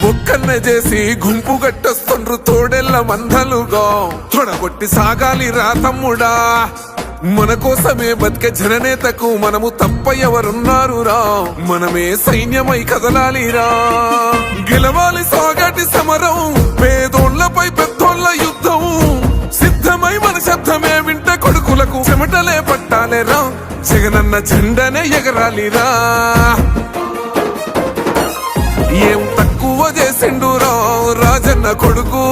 ఒక్కన్నే చేసి గుంపు గట్టొస్తుండ్రు తోడెల్ల మందలుగా తొడగొట్టి సాగాలి రా తమ్ముడా. మన కోసమే బతికే జననేతకు మనము తప్ప ఎవరున్నారు రా. మనమే సైన్యమై కదలాలిరా. గెలవాలి సాగటి సమరం, పేదోళ్లపై పెద్దోళ్ల యుద్ధం. సిద్ధమై మన శబ్దమే వింటే కొడుకులకు చెమటలే పట్టాలేరా. జగనన్న జెండనే ఎగరాలిరా. ఏం తక్కువ చేసిండురా రాజన్న కొడుకు,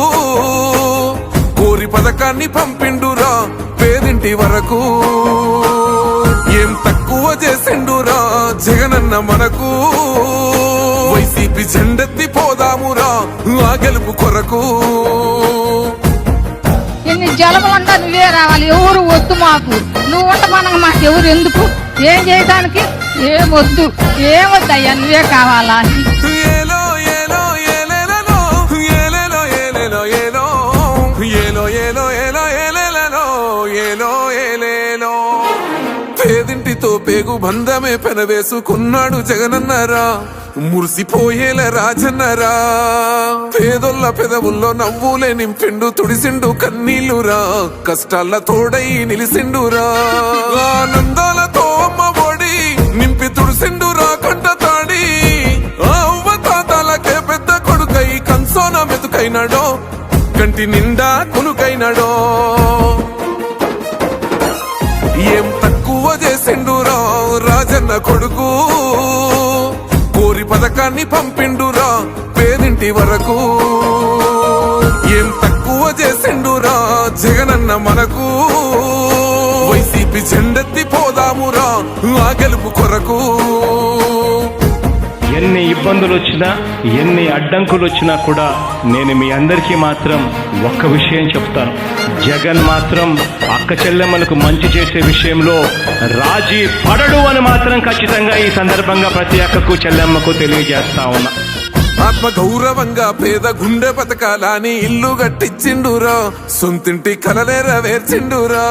కోరి పథకాన్ని పంపిండురా పేదింటి వరకు. ఏం తక్కువ చేసిండురా జగనన్న మనకు, వైసీపీ జెండెత్తి పోదామురా ఆ గెలుపు కొరకు. ఎన్ని జలములంతా నువ్వే రావాలి, ఎవరు వద్దు మాకు. నువ్వు ఉండమనగా మాకు ఎవరు ఎందుకు, ఏం చేయడానికి ఏమొద్దు, ఏమొద్దయ్యా నువ్వే కావాలా. పేదింటితో పేగు బంధమే పెనవేసుకున్నాడు జగనన్నరా. మురిసిపోయేల రాజన్నరా. పేదొల్ల పెదవుల్లో నవ్వులే నింపిండు, తుడిసిండు కన్నీళ్లురా. కష్టాల తోడై నిలిసిండురా. ఆనందాలతో అమ్మ ఒడి నింపి తుడిసిండురా కంట తాడి. అవ్వ తాతలకే పెద్ద కొడుకై కంసోన మెతుకైనాడో, కంటి నిండా కునుకైనాడో. ఏం తక్కువ చేసిండురా రాజన్న కొడుకు, కోరి పథకాన్ని పంపిండురా పేదింటి వరకు. ఏం తక్కువ చేసిండురా జగనన్న మనకు, వైసీపీ జెండెత్తి పోదామురా ఆ గెలుపు కొరకు. ఎన్ని ఇబ్బందులు వచ్చినా, ఎన్ని అడ్డంకులు వచ్చినా కూడా నేను మీ అందరికీ మాత్రం ఒక్క విషయం చెప్తాను. జగన్ మాత్రం అక్క చెల్లెమ్మలకు మంచి చేసే విషయంలో రాజీ పడడు అని మాత్రం ఖచ్చితంగా ఈ సందర్భంగా ప్రతి అక్కకు చెల్లెమ్మకు తెలియజేస్తా ఉన్నా. ఆత్మ గౌరవంగా పేద గుండె బతకాలని ఇల్లు గట్టించిండురా. సొంతింటి కలలేరవేర్చిండురా.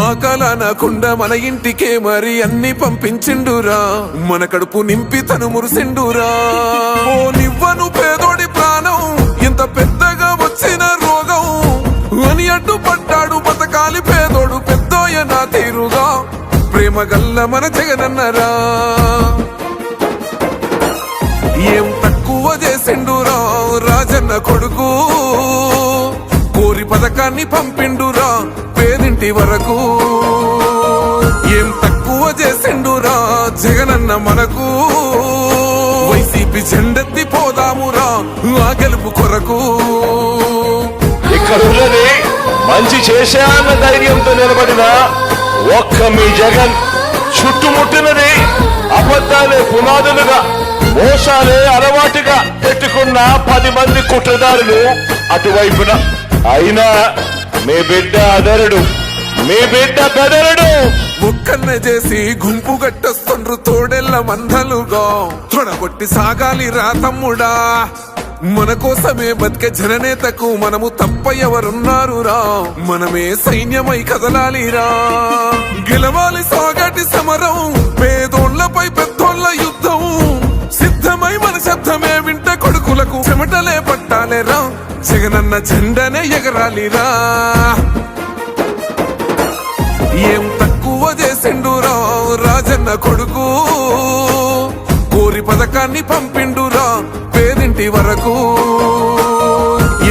ఆ కలనకుండా మన ఇంటికే మరి అన్ని పంపించిండురా. మన కడుపు నింపి తను మురిసిండురా. ఓ నివ్వను పేదోడి ప్రాణం, ఎంత పెద్దగా వచ్చిన రోగం అని అడ్డుపడ్డాడు బతకాలి పేదోడు పెద్దోయ నా తీరుగా. ప్రేమ గల్ల మన జగనన్నరా. ఏం తక్కువ చేసిండురా రాజన్న కొడుకు, కోరి పథకాన్ని పంపిండురా పేదింటి వరకు. ఏం తక్కువ చేసిండురా జగనన్న మనకు, వైసీపీ జెండెత్తి పోదామురా ఆ గెలుపు కొరకు. ఇక్కడ ఉన్నది మంచి చేశాన్న ధైర్యంతో నిలబడిన ఒక్క మీ జగన్. చుట్టుముట్టినది అబద్ధాలే పునాదులుగా, మోసాలే అలవాటుగా పెట్టుకున్న 10 మంది కుట్రదారులు అటువైపున. అయినా మీ బిడ్డ అదరుడు, మీ బిడ్డ బెదరుడు. ఒక్కన్నే చేసి గుంపు గట్టొస్తుండ్రు తోడెల్ల మందలుగా తొడగొట్టి సాగాలి రా తమ్ముడా. మన కోసమే బతికే జననేతకు మనము తప్ప ఎవరున్నారు రా. మనమే సైన్యమై కదలాలిరా. గెలవాలి సాగటి సమరం, పేదోళ్లపై పెద్దోళ్ల యుద్ధం. సిద్ధమై మన శబ్దమే వింటే కొడుకులకు చెమటలే పట్టాలేరా. జగనన్న జెండనే ఎగరాలిరా. ఏం తక్కువ చేసిండురా రాజన్న కొడుకు, కోరి పథకాన్ని పంపిండురా పేదింటి వరకు.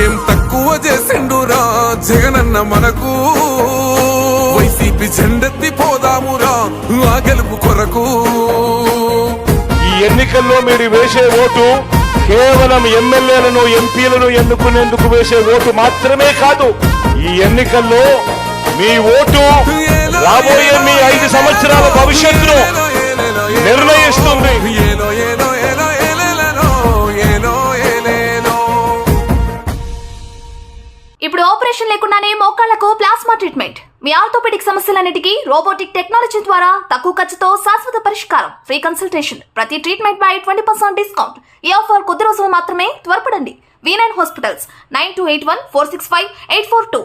ఏం తక్కువ చేసిండురా జగనన్న మనకు, వైసీపీ జెండెత్తి పోదామురా ఆ గెలుపు కొరకు. ఈ ఎన్నికల్లో మీరు వేసే ఓటు కేవలం ఎమ్మెల్యేలను, ఎంపీలను ఎన్నుకునేందుకు వేసే ఓటు మాత్రమే కాదు. ఈ ఎన్నికల్లో మీ ఓటు రాబోయే మీ 5 సంవత్సరాల భవిష్యత్తును నిర్ణయిస్తుంది. ఇప్పుడు ఆపరేషన్ లేకుండానే మోకాళ్లకు ప్లాస్మా ట్రీట్మెంట్. మీ ఆర్థోపెడిక్ సమస్యలన్నిటికీ రోబోటిక్ టెక్నాలజీ ద్వారా తక్కువ ఖర్చుతో శాశ్వత పరిష్కారం. ఫ్రీ కన్సల్టేషన్, ప్రతి ట్రీట్మెంట్ పై 20% డిస్కౌంట్. ఈ ఆఫర్ కొద్ది రోజులు మాత్రమే, త్వరపడండి. V9 hospitals 9281465842.